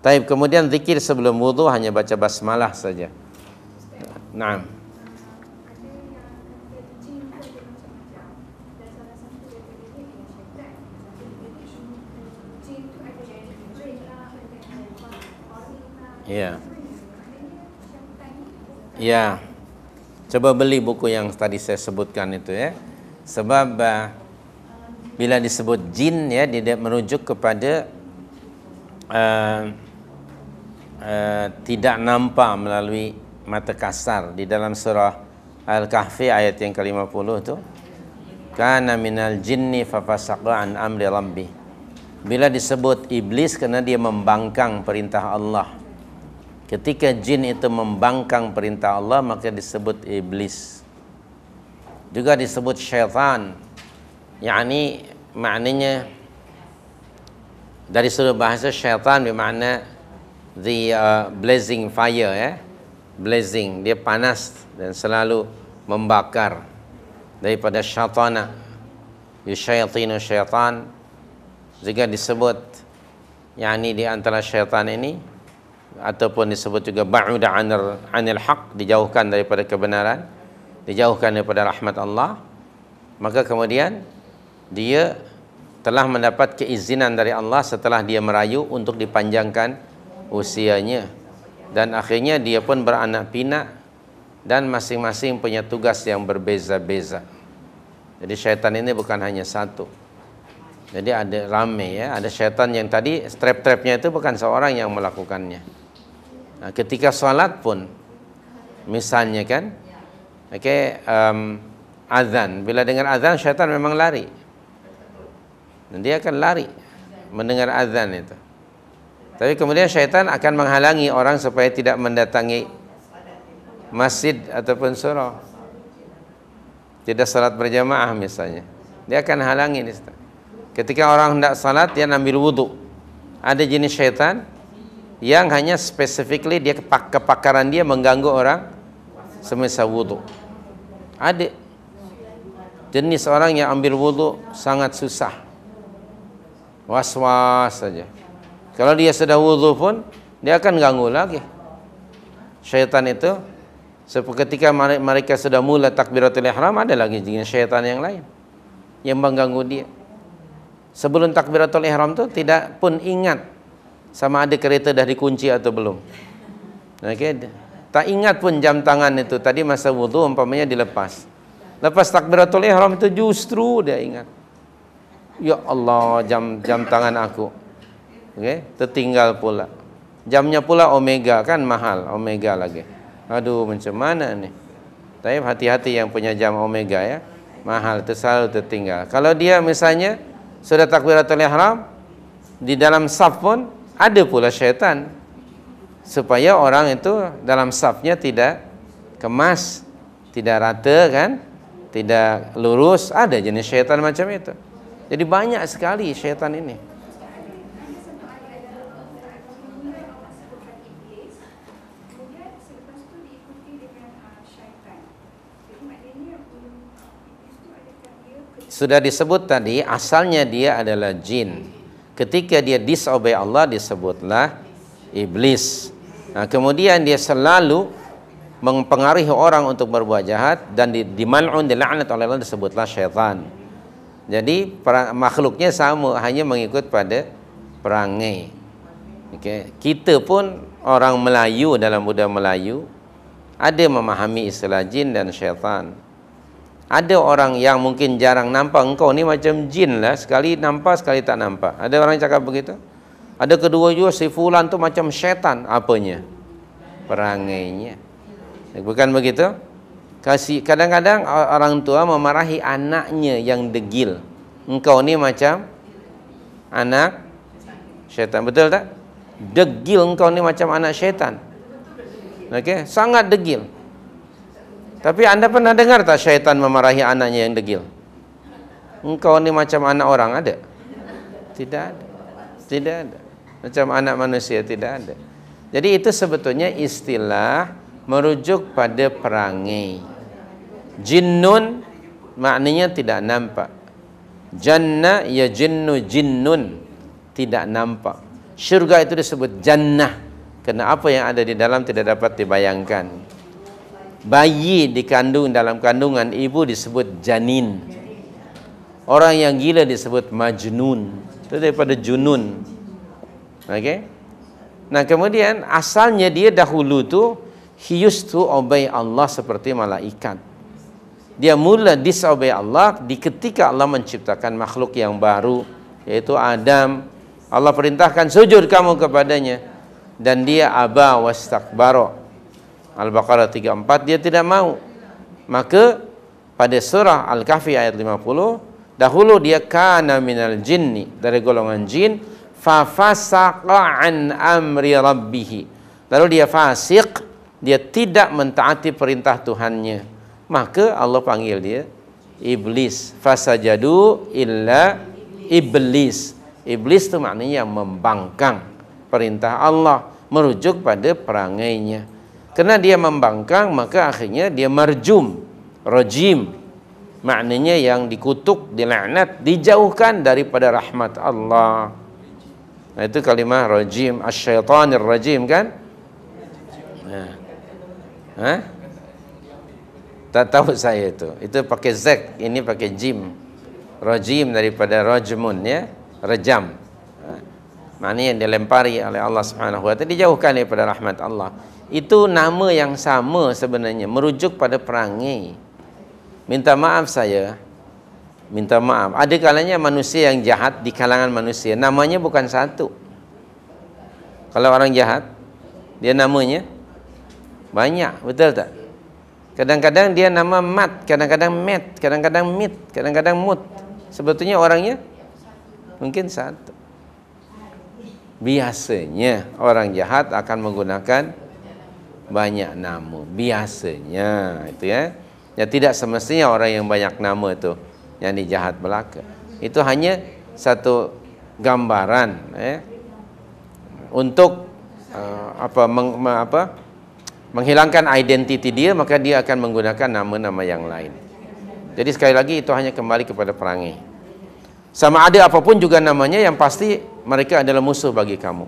Taib, kemudian zikir sebelum wudu hanya baca basmalah saja. Naam. Ya. Ya. Coba beli buku yang tadi saya sebutkan itu ya. Sebab bila disebut jin ya, dia merujuk kepada tidak nampak melalui mata kasar. Di dalam surah Al-Kahfi ayat yang ke-50 itu, kana minal jinni fafasaqa an amri rabbih. Bila disebut iblis karena dia membangkang perintah Allah. Ketika jin itu membangkang perintah Allah, maka disebut iblis. Juga disebut syaitan. Yani maknanya dari sudut bahasa syaitan bermakna the blazing fire ya. Blazing, dia panas dan selalu membakar. Daripada syaitana. Yusyaytinu syaitan. Juga disebut yani di antara syaitan ini ataupun disebut juga ba'uda 'anil haq, dijauhkan daripada kebenaran, dijauhkan daripada rahmat Allah. Maka kemudian dia telah mendapat keizinan dari Allah setelah dia merayu untuk dipanjangkan usianya, dan akhirnya dia pun beranak pinak dan masing-masing punya tugas yang berbeza-beza. Jadi syaitan ini bukan hanya satu. Jadi ada ramai ya, ada syaitan yang tadi trap-trapnya itu bukan seorang yang melakukannya. Nah, ketika sholat pun misalnya kan, azan, bila dengar azan syaitan memang lari. Dan dia akan lari mendengar azan itu. Tapi kemudian syaitan akan menghalangi orang supaya tidak mendatangi masjid ataupun surau. Tidak salat berjamaah misalnya. Dia akan halangi di situ. Ketika orang hendak salat, dia ambil wudu. Ada jenis syaitan yang hanya specifically dia kepakaran dia mengganggu orang semasa wudu. Ada jenis orang yang ambil wudu sangat susah, was-was saja. Kalau dia sudah wudu pun dia akan ganggu lagi. Syaitan itu ketika mereka sudah mula takbiratul ihram, ada lagi jenis syaitan yang lain yang mengganggu dia. Sebelum takbiratul ihram itu tidak pun ingat sama ada kereta dah dikunci atau belum. Okay. Tak ingat pun jam tangan itu tadi masa wudu umpamanya dilepas. Lepas takbiratul ihram itu justru dia ingat. Ya Allah, jam tangan aku. Okay. Tertinggal pula. Jamnya pula Omega, kan mahal Omega lagi. Aduh, macam mana ni? Tapi hati-hati yang punya jam Omega ya. Mahal, selalu tertinggal. Kalau dia misalnya sudah takbiratul ihram, di dalam saf pun ada pula syaitan supaya orang itu dalam safnya tidak kemas, tidak rata kan, tidak lurus. Ada jenis syaitan macam itu. Jadi banyak sekali syaitan ini. Sudah disebut tadi, asalnya dia adalah jin. Ketika dia disobey Allah, disebutlah iblis. Nah, kemudian dia selalu mempengaruhi orang untuk berbuat jahat dan dimal'un, dilaknat oleh Allah, disebutlah syaitan. Jadi makhluknya sama, hanya mengikut pada perangai. Okay. Kita pun orang Melayu, dalam budaya Melayu ada memahami istilah jin dan syaitan. Ada orang yang mungkin jarang nampak, engkau ni macam jin lah, sekali nampak sekali tak nampak. Ada orang yang cakap begitu. Ada kedua juga, si fulan tu macam syaitan. Apanya? Perangainya. Bukan begitu? Kadang-kadang orang tua memarahi anaknya yang degil. Engkau ni macam anak syaitan. Betul tak? Degil, engkau ni macam anak syaitan. Okey, sangat degil. Tapi anda pernah dengar tak syaitan memarahi anaknya yang degil? Engkau ni macam anak orang, ada? Tidak ada. Tidak ada. Macam anak manusia, tidak ada. Jadi itu sebetulnya istilah merujuk pada perangai. Jinnun maknanya tidak nampak. Janna ya jinnu jinnun, tidak nampak. Syurga itu disebut jannah karena apa yang ada di dalam tidak dapat dibayangkan. Bayi dikandung dalam kandungan ibu disebut janin. Orang yang gila disebut majnun. Itu daripada junun. Okey. Nah, kemudian asalnya dia dahulu tu he used to obey Allah seperti malaikat. Dia mula disobey Allah di ketika Allah menciptakan makhluk yang baru, yaitu Adam. Allah perintahkan sujud kamu kepadanya dan dia aba wastakbara. Al-Baqarah 34, dia tidak mau. Maka pada surah Al-Kahfi ayat 50, dahulu dia kana minal jinni, dari golongan jin, fa fasaqa an amri rabbih. Lalu dia fasik, dia tidak mentaati perintah Tuhannya. Maka Allah panggil dia iblis. Fasajadu illa iblis. Iblis itu maknanya yang membangkang perintah Allah, merujuk pada perangainya. Karena dia membangkang, maka akhirnya dia marjum, rajim. Maknanya yang dikutuk, dilaknat, dijauhkan daripada rahmat Allah. Nah, itu kalimah rajim, asyaitanir rajim kan? Hah? Tak tahu saya itu. Itu pakai Z, ini pakai jim. Rajim daripada rajmun, ya, rejam. Maknanya yang dilempari oleh Allah Subhanahu wa taala, dijauhkan daripada rahmat Allah. Itu nama yang sama sebenarnya, merujuk pada perangai. Minta maaf saya, minta maaf. Ada kalanya manusia yang jahat di kalangan manusia, namanya bukan satu. Kalau orang jahat, dia namanya banyak, betul tak? Kadang-kadang dia nama Mat, kadang-kadang Met, kadang-kadang Mit, kadang-kadang Mut. Sebetulnya orangnya mungkin satu. Biasanya orang jahat akan menggunakan banyak nama. Biasanya itu ya. Ya, tidak semestinya orang yang banyak nama itu yang dijahat belaka. Itu hanya satu gambaran untuk menghilangkan identiti dia, maka dia akan menggunakan nama-nama yang lain. Jadi sekali lagi itu hanya kembali kepada perangai. Sama ada apapun juga namanya, yang pasti mereka adalah musuh bagi kamu.